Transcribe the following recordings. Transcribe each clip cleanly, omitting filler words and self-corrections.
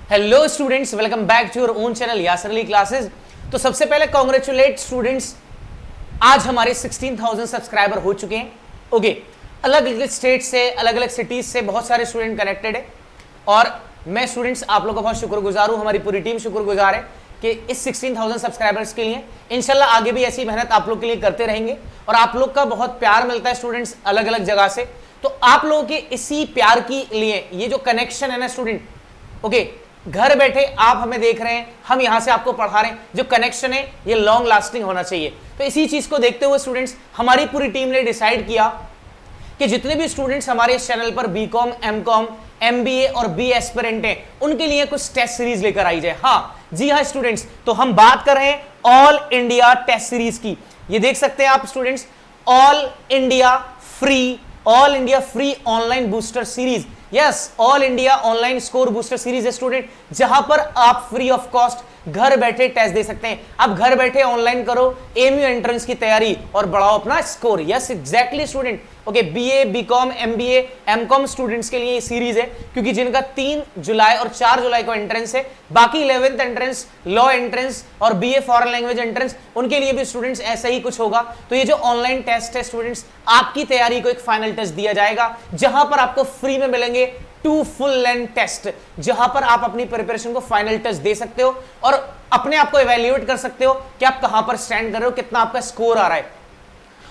Hello students, welcome back to your own channel Yasir Ali classes. तो सबसे पहले कॉन्ग्रेचुलेट स्टूडेंट्स, आज हमारे 16,000 सब्सक्राइबर हो चुके हैं। ओके, अलग अलग स्टेट से, अलग अलग सिटीज से बहुत सारे स्टूडेंट कनेक्टेड है और मैं स्टूडेंट्स आप लोगों का बहुत शुक्रगुजार हूं। हमारी पूरी टीम शुक्रगुजार है कि इस 16,000 सब्सक्राइबर्स के लिए इंशाल्लाह आगे भी ऐसी मेहनत आप लोग के लिए करते रहेंगे और आप लोग का बहुत प्यार मिलता है स्टूडेंट्स अलग अलग जगह से। तो आप लोगों के इसी प्यार के लिए ये जो कनेक्शन है ना स्टूडेंट, ओके, घर बैठे आप हमें देख रहे हैं, हम यहां से आपको पढ़ा रहे हैं, जो कनेक्शन है ये लॉन्ग लास्टिंग होना चाहिए। तो इसी चीज को देखते हुए स्टूडेंट्स हमारी पूरी टीम ने डिसाइड किया कि जितने भी स्टूडेंट्स हमारे इस चैनल पर बीकॉम, एमकॉम, एमबीए और बी एस्पिरेंट हैं, उनके लिए कुछ टेस्ट सीरीज लेकर आई जाए। हाँ जी हाँ स्टूडेंट्स, तो हम बात कर रहे हैं ऑल इंडिया टेस्ट सीरीज की। ये देख सकते हैं आप students, all India free online booster series. Yes, all India online score booster series है स्टूडेंट, जहां पर आप फ्री ऑफ कॉस्ट घर बैठे टेस्ट दे सकते हैं। आप घर बैठे ऑनलाइन करो एमयू एंट्रेंस की तैयारी और बढ़ाओ अपना स्कोर। Yes exactly student, okay, BA, BCom, MBA, MCom students के लिए ये सीरीज है, क्योंकि जिनका 3 जुलाई और 4 जुलाई को एंट्रेंस है, बाकी 11th एंट्रेंस, लॉ एंट्रेंस और बीए फॉरेन लैंग्वेज एंट्रेंस, उनके लिए भी स्टूडेंट्स ऐसा ही कुछ होगा। तो ये जो ऑनलाइन टेस्ट है स्टूडेंट्स, आपकी तैयारी को एक फाइनल टेस्ट दिया जाएगा, जहां पर आपको फ्री में मिलेंगे 2 फुल लेंथ टेस्ट, जहां पर आप अपनी प्रिपरेशन को फाइनल टेस्ट दे सकते हो और अपने आप को इवैल्यूएट कर सकते हो कि आप कहां पर स्टैंड कर रहे हो, कितना आपका स्कोर आ रहा है।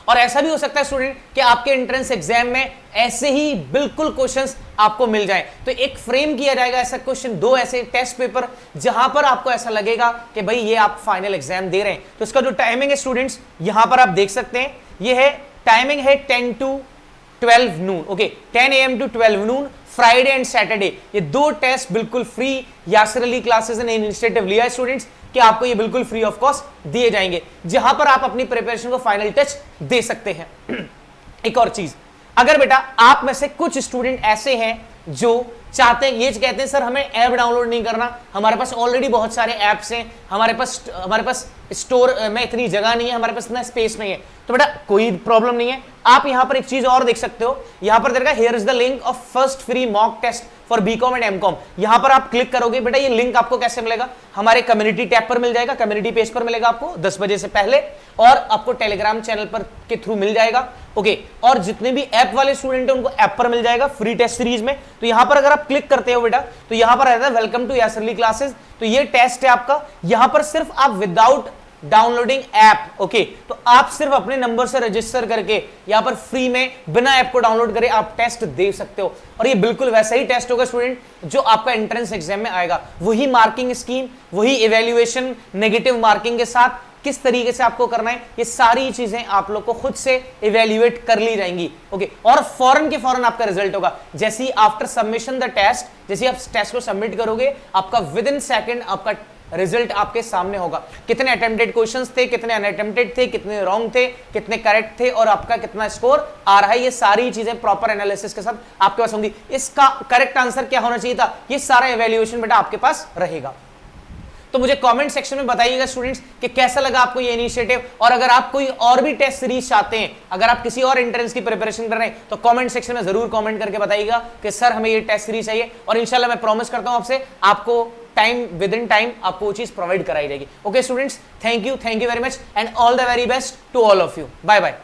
और ऐसा भी हो सकता है स्टूडेंट कि आपके एंट्रेंस एग्जाम में ऐसे ही बिल्कुल क्वेश्चंस आपको मिल जाए, तो एक फ्रेम किया जाएगा ऐसा क्वेश्चन, 2 ऐसे टेस्ट पेपर, जहां पर आपको ऐसा लगेगा कि भाई ये आप फाइनल एग्जाम दे रहे हैं। तो इसका जो टाइमिंग है स्टूडेंट्स, यहां पर आप देख सकते हैं, ये है टाइमिंग है 10 to 12 Noon. Okay, 10 AM to 12 Noon, Friday and Saturday. ये 2 टेस्ट बिल्कुल फ्री यासर अली क्लासेस ने इनिशिएटिव लिया है स्टूडेंट्स कि आपको ये बिल्कुल फ्री ऑफ कॉस्ट दिए जाएंगे, जहां पर आप अपनी प्रिपरेशन को फाइनल टच दे सकते हैं। एक और चीज, अगर बेटा आप में से कुछ स्टूडेंट ऐसे हैं जो चाहते हैं, ये कहते हैं सर हमें ऐप डाउनलोड नहीं करना, हमारे पास ऑलरेडी बहुत सारे ऐप्स हैं, हमारे पास स्टोर में इतनी जगह नहीं है, हमारे पास इतना स्पेस नहीं है, तो बेटा कोई प्रॉब्लम नहीं है। आप यहां पर एक चीज और देख सकते हो, यहां पर देखा here is the link of first free mock test for BCom and MCom. यहां पर आप क्लिक करोगे, बेटा ये लिंक आपको कैसे मिलेगा, हमारे कम्युनिटी टैब पर मिल जाएगा, कम्युनिटी पेज पर मिलेगा आपको 10 बजे से पहले, और आपको टेलीग्राम चैनल पर के थ्रू मिल जाएगा। ओके, और जितने भी ऐप वाले स्टूडेंट हैं उनको ऐप पर मिल जाएगा फ्री टेस्ट सीरीज में। तो यहां पर अगर आप क्लिक करते हो बेटा, तो यहां पर रहता है welcome to Yasir Ali classes. तो ये टेस्ट है आपका, यहां पर सिर्फ आप विदाउट डाउनलोडिंग ऐप, ओके, तो आप सिर्फ अपने नंबर से रजिस्टर करके यहां पर फ्री में बिना ऐप को डाउनलोड करे आप टेस्ट दे सकते हो। और ये बिल्कुल वैसा ही टेस्ट होगा स्टूडेंट जो आपका एंट्रेंस एग्जाम में आएगा, वही मार्किंग स्कीम, वही इवैल्यूएशन, नेगेटिव मार्किंग के साथ किस तरीके से आपको करना है, ये सारी चीजें आप लोग को खुद से इवैल्यूएट कर ली जाएंगी। ओके, और फौरन के फौरन आपका रिजल्ट होगा, जैसे ही आफ्टर सबमिशन द टेस्ट, जैसे ही आप टेस्ट को सबमिट करोगे, आपका विद इन सेकंड आपका रिजल्ट आपके सामने होगा। कितने अटेम्प्टेड क्वेश्चंस थे, कितने अनअटेम्प्टेड थे, कितने रॉन्ग थे, कितने करेक्ट थे, और आपका कितना स्कोर आ रहा है, ये सारी चीजें प्रॉपर एनालिसिस के साथ आपके पास होंगी। इसका करेक्ट आंसर क्या होना चाहिए था, ये सारा इवैल्यूएशन बेटा आपके पास रहेगा। तो मुझे कमेंट सेक्शन में बताइएगा स्टूडेंट्स कि कैसा लगा आपको ये इनिशिएटिव, और अगर आप कोई और भी टेस्ट सीरीज चाहते हैं, अगर आप किसी और एंट्रेंस की प्रिपरेशन कर रहे हैं, तो कमेंट सेक्शन में जरूर कमेंट करके बताइएगा कि सर हमें ये टेस्ट सीरीज चाहिए, और इंशाल्लाह मैं प्रॉमिस करता हूं आपसे, आपको विद इन टाइम आपको वो चीज प्रोवाइड कराई जाएगी। Okay students, thank you very much and all the very best to all of you. Bye bye.